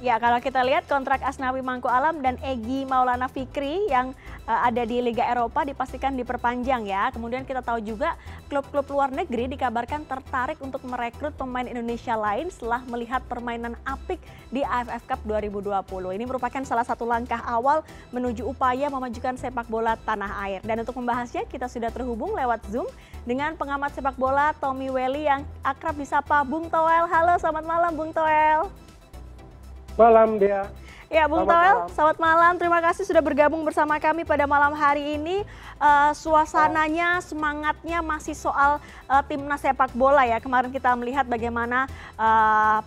Ya, kalau kita lihat kontrak Asnawi Mangku Alam dan Egy Maulana Fikri yang ada di Liga Eropa dipastikan diperpanjang ya. Kemudian kita tahu juga klub-klub luar negeri dikabarkan tertarik untuk merekrut pemain Indonesia lain setelah melihat permainan apik di AFF Cup 2020. Ini merupakan salah satu langkah awal menuju upaya memajukan sepak bola tanah air. Dan untuk membahasnya kita sudah terhubung lewat Zoom dengan pengamat sepak bola Tommy Welly yang akrab disapa Bung Toel. Halo, selamat malam Bung Toel. Malam, Dea. Ya, Bung Toel, selamat malam. Terima kasih sudah bergabung bersama kami pada malam hari ini. Suasananya, semangatnya masih soal timnas sepak bola ya. Kemarin kita melihat bagaimana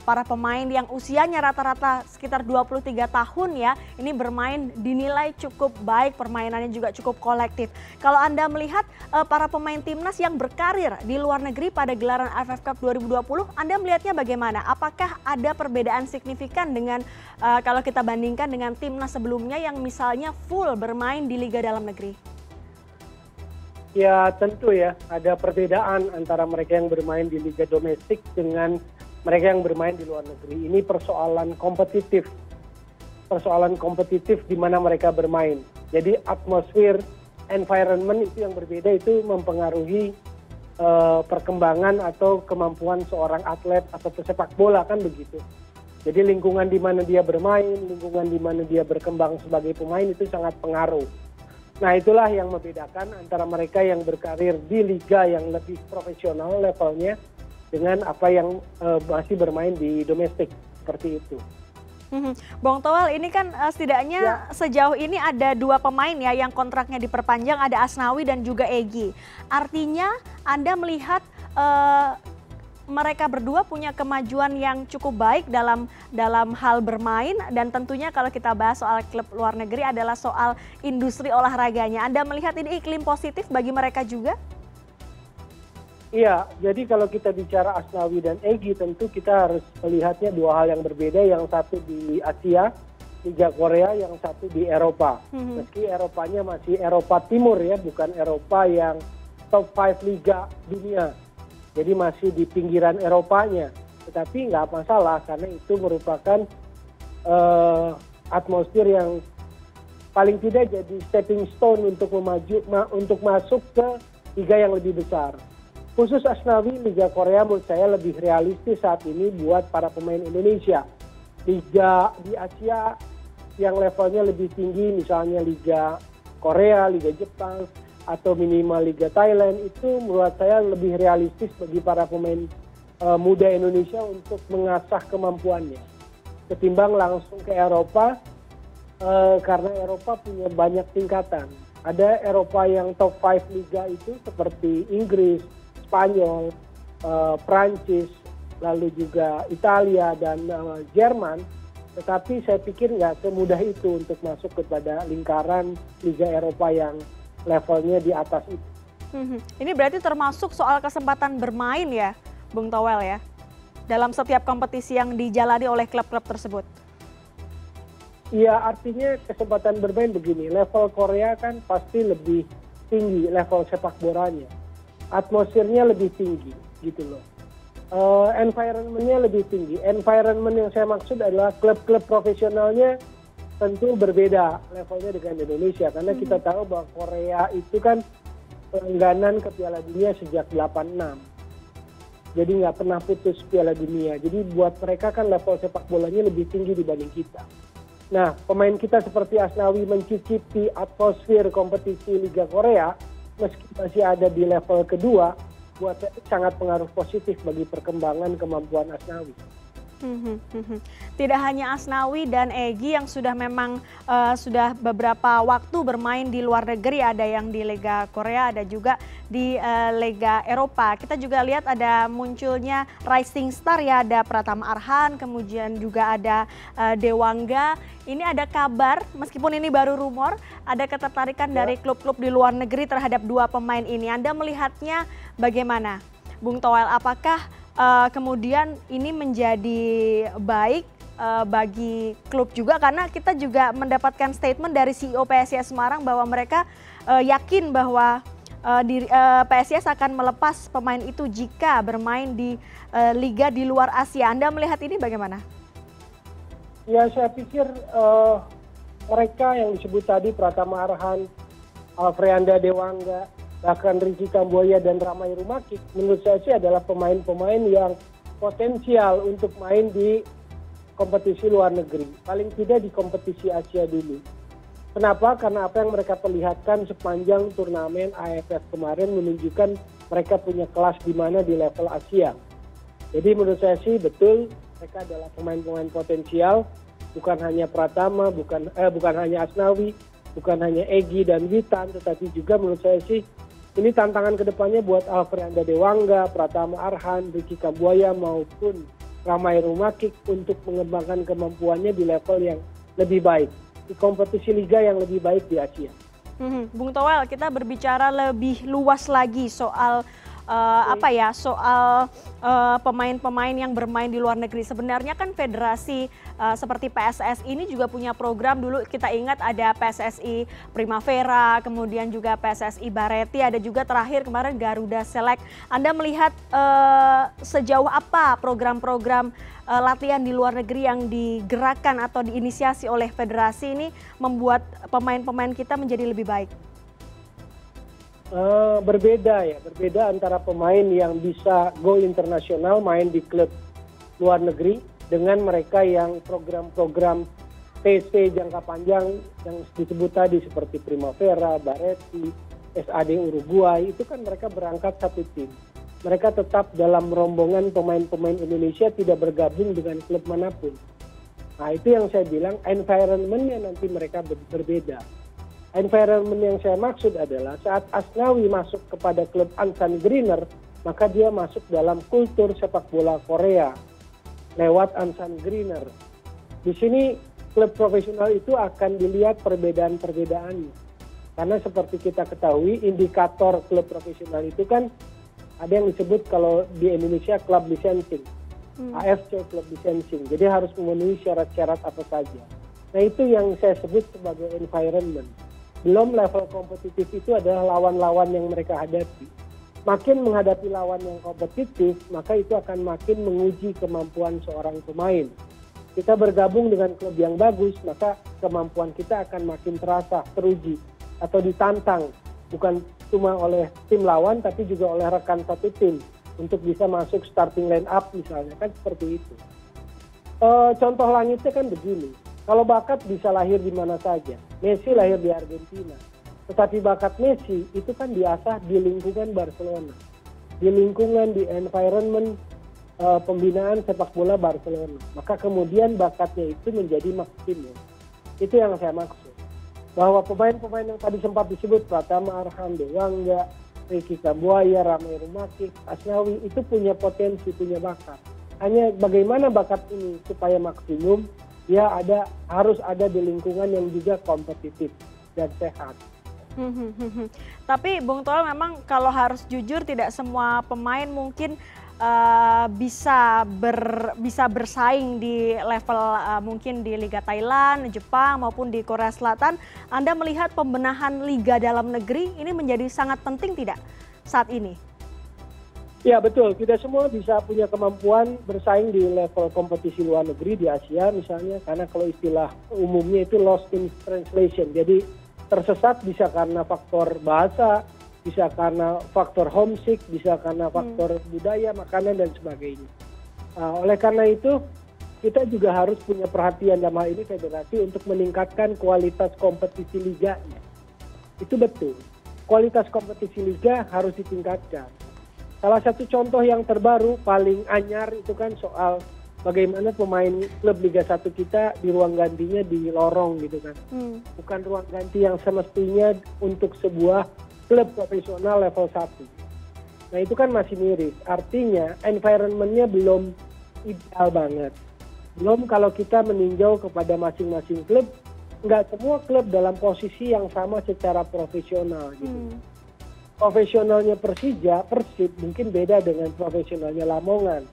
para pemain yang usianya rata-rata sekitar 23 tahun ya, ini bermain dinilai cukup baik, permainannya juga cukup kolektif. Kalau Anda melihat para pemain timnas yang berkarir di luar negeri pada gelaran AFF Cup 2020, Anda melihatnya bagaimana? Apakah ada perbedaan signifikan dengan kalau kita bandingkan dengan timnas sebelumnya yang misalnya full bermain di liga dalam negeri? Ya tentu ya, ada perbedaan antara mereka yang bermain di liga domestik dengan mereka yang bermain di luar negeri. Ini persoalan kompetitif di mana mereka bermain. Jadi atmosfer, environment itu yang berbeda, itu mempengaruhi perkembangan atau kemampuan seorang atlet atau pesepak bola, kan begitu. Jadi lingkungan di mana dia bermain, lingkungan di mana dia berkembang sebagai pemain itu sangat pengaruh. Nah itulah yang membedakan antara mereka yang berkarir di liga yang lebih profesional levelnya dengan apa yang masih bermain di domestik, seperti itu. Bung Toel, ini kan setidaknya sejauh ini ada 2 pemain ya yang kontraknya diperpanjang, ada Asnawi dan juga Egy. Artinya Anda melihat mereka berdua punya kemajuan yang cukup baik dalam hal bermain, dan tentunya kalau kita bahas soal klub luar negeri adalah soal industri olahraganya. Anda melihat ini iklim positif bagi mereka juga? Iya, jadi kalau kita bicara Asnawi dan Egy tentu kita harus melihatnya 2 hal yang berbeda. Yang satu di Asia, Liga Korea, yang satu di Eropa. Meski Eropanya masih Eropa Timur ya, bukan Eropa yang top 5 liga dunia. Jadi masih di pinggiran Eropanya, tetapi nggak masalah karena itu merupakan atmosfer yang paling tidak jadi stepping stone untuk masuk ke liga yang lebih besar. Khusus Asnawi, Liga Korea menurut saya lebih realistis saat ini buat para pemain Indonesia. Liga di Asia yang levelnya lebih tinggi, misalnya Liga Korea, Liga Jepang, atau minimal Liga Thailand, itu menurut saya lebih realistis bagi para pemain muda Indonesia untuk mengasah kemampuannya ketimbang langsung ke Eropa, karena Eropa punya banyak tingkatan. Ada Eropa yang top 5 liga itu seperti Inggris, Spanyol, Prancis, lalu juga Italia dan Jerman, tetapi saya pikir nggak semudah itu untuk masuk kepada lingkaran Liga Eropa yang levelnya di atas itu. Ini berarti termasuk soal kesempatan bermain ya, Bung Toel ya, dalam setiap kompetisi yang dijalani oleh klub-klub tersebut. Iya, artinya kesempatan bermain begini, level Korea kan pasti lebih tinggi level sepak bolanya, atmosfernya lebih tinggi gitu loh, environmentnya lebih tinggi. Environment yang saya maksud adalah klub-klub profesionalnya tentu berbeda levelnya dengan Indonesia, karena kita tahu bahwa Korea itu kan langganan ke Piala Dunia sejak 86. Jadi nggak pernah putus Piala Dunia. Jadi buat mereka kan level sepak bolanya lebih tinggi dibanding kita. Nah, pemain kita seperti Asnawi mencicipi atmosfer kompetisi Liga Korea, meski masih ada di level kedua, buat sangat pengaruh positif bagi perkembangan kemampuan Asnawi. Tidak hanya Asnawi dan Egy yang sudah memang sudah beberapa waktu bermain di luar negeri, ada yang di Liga Korea, ada juga di Liga Eropa. Kita juga lihat ada munculnya rising star ya, ada Pratama Arhan, kemudian juga ada Dewangga. Ini ada kabar, meskipun ini baru rumor, ada ketertarikan dari klub-klub di luar negeri terhadap 2 pemain ini. Anda melihatnya bagaimana, Bung Toel? Apakah kemudian ini menjadi baik bagi klub juga, karena kita juga mendapatkan statement dari CEO PSIS Semarang bahwa mereka yakin bahwa PSIS akan melepas pemain itu jika bermain di liga di luar Asia. Anda melihat ini bagaimana? Ya saya pikir mereka yang disebut tadi Pratama Arhan, Alfreanda Dewangga, bahkan Ricky Kambuaya dan Ramai Rumakik, menurut saya sih adalah pemain-pemain yang potensial untuk main di kompetisi luar negeri. Paling tidak di kompetisi Asia dulu. Kenapa? Karena apa yang mereka perlihatkan sepanjang turnamen AFF kemarin menunjukkan mereka punya kelas di mana di level Asia. Jadi menurut saya sih betul mereka adalah pemain-pemain potensial, bukan hanya Pratama, bukan hanya Asnawi, bukan hanya Egy dan Witan, tetapi juga menurut saya sih ini tantangan kedepannya buat Alfreanda Dewangga, Pratama Arhan, Ricky Kambuaya maupun Ramai Rumakik untuk mengembangkan kemampuannya di level yang lebih baik, di kompetisi liga yang lebih baik di Asia. Bung Toel, kita berbicara lebih luas lagi soal soal pemain-pemain yang bermain di luar negeri. Sebenarnya kan federasi seperti PSSI ini juga punya program. Dulu kita ingat ada PSSI Primavera, kemudian juga PSSI Bareti, ada juga terakhir kemarin Garuda Select. Anda melihat sejauh apa program-program latihan di luar negeri yang digerakkan atau diinisiasi oleh federasi ini membuat pemain-pemain kita menjadi lebih baik? Berbeda antara pemain yang bisa go internasional main di klub luar negeri dengan mereka yang program-program TC jangka panjang yang disebut tadi seperti Primavera, Bareti, SAD Uruguay, itu kan mereka berangkat satu tim. Mereka tetap dalam rombongan pemain-pemain Indonesia, tidak bergabung dengan klub manapun. Nah itu yang saya bilang environment-nya nanti mereka berbeda. Environment yang saya maksud adalah saat Asnawi masuk kepada klub Ansan Greener, maka dia masuk dalam kultur sepak bola Korea lewat Ansan Greener. Di sini klub profesional itu akan dilihat perbedaan-perbedaannya. Karena seperti kita ketahui indikator klub profesional itu kan ada yang disebut kalau di Indonesia club licensing, AFC club licensing. Jadi harus memenuhi syarat-syarat apa saja. Nah itu yang saya sebut sebagai environment. Belum level kompetitif itu adalah lawan-lawan yang mereka hadapi. Makin menghadapi lawan yang kompetitif, maka itu akan makin menguji kemampuan seorang pemain. Kita bergabung dengan klub yang bagus, maka kemampuan kita akan makin terasa, teruji, atau ditantang. Bukan cuma oleh tim lawan, tapi juga oleh rekan satu tim. Untuk bisa masuk starting line up misalnya, kan seperti itu. Contoh langitnya kan begini. Kalau bakat bisa lahir di mana saja. Messi lahir di Argentina. Tetapi bakat Messi itu kan diasah di lingkungan Barcelona. Di lingkungan, di environment pembinaan sepak bola Barcelona. Maka kemudian bakatnya itu menjadi maksimum. Itu yang saya maksud. Bahwa pemain-pemain yang tadi sempat disebut, Pratama Arhan, Dewangga, Ricky Kambuaya, Ramai Rumakik, Asnawi, itu punya potensi, punya bakat. Hanya bagaimana bakat ini supaya maksimum, dia harus ada di lingkungan yang juga kompetitif dan sehat. Tapi Bung Toel memang kalau harus jujur tidak semua pemain mungkin bisa bersaing di level mungkin di Liga Thailand, Jepang maupun di Korea Selatan. Anda melihat pembenahan liga dalam negeri ini menjadi sangat penting tidak saat ini? Ya betul, tidak semua bisa punya kemampuan bersaing di level kompetisi luar negeri di Asia misalnya, karena kalau istilah umumnya itu lost in translation, jadi tersesat bisa karena faktor bahasa, bisa karena faktor homesick, bisa karena faktor budaya, makanan dan sebagainya. Oleh karena itu kita juga harus punya perhatian dalam hal ini federasi untuk meningkatkan kualitas kompetisi liganya. Itu betul, kualitas kompetisi liga harus ditingkatkan. Salah satu contoh yang terbaru paling anyar itu kan soal bagaimana pemain klub Liga 1 kita di ruang gantinya di lorong gitu kan. Bukan ruang ganti yang semestinya untuk sebuah klub profesional level 1. Nah itu kan masih miris. Artinya environment-nya belum ideal banget. Belum kalau kita meninjau kepada masing-masing klub, nggak semua klub dalam posisi yang sama secara profesional gitu. Profesionalnya Persija, Persib mungkin beda dengan profesionalnya Lamongan.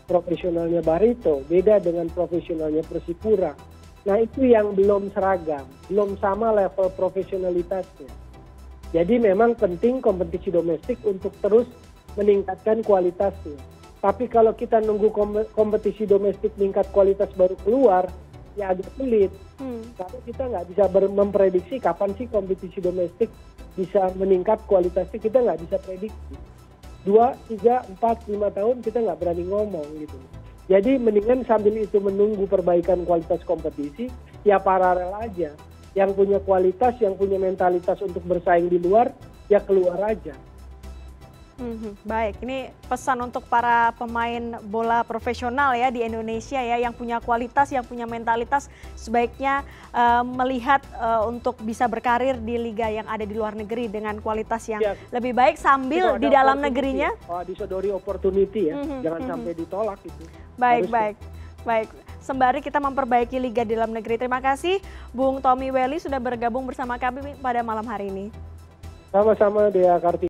Profesionalnya Barito beda dengan profesionalnya Persipura. Nah itu yang belum seragam, belum sama level profesionalitasnya. Jadi memang penting kompetisi domestik untuk terus meningkatkan kualitasnya. Tapi kalau kita nunggu kompetisi domestik meningkat kualitas baru keluar, ya agak sulit. Karena kita nggak bisa memprediksi kapan sih kompetisi domestik bisa meningkat kualitasnya, kita nggak bisa prediksi. 2, 3, 4, 5 tahun kita nggak berani ngomong gitu. Jadi mendingan sambil itu menunggu perbaikan kualitas kompetisi, ya paralel aja. Yang punya kualitas, yang punya mentalitas untuk bersaing di luar, ya keluar aja. Baik, ini pesan untuk para pemain bola profesional ya di Indonesia ya, yang punya kualitas, yang punya mentalitas, sebaiknya melihat untuk bisa berkarir di liga yang ada di luar negeri dengan kualitas yang lebih baik sambil di dalam negerinya. Disodori opportunity ya, jangan sampai ditolak itu. Baik. Sembari kita memperbaiki liga di dalam negeri. Terima kasih Bung Tommy Welly sudah bergabung bersama kami pada malam hari ini. Sama-sama Dea Kartika.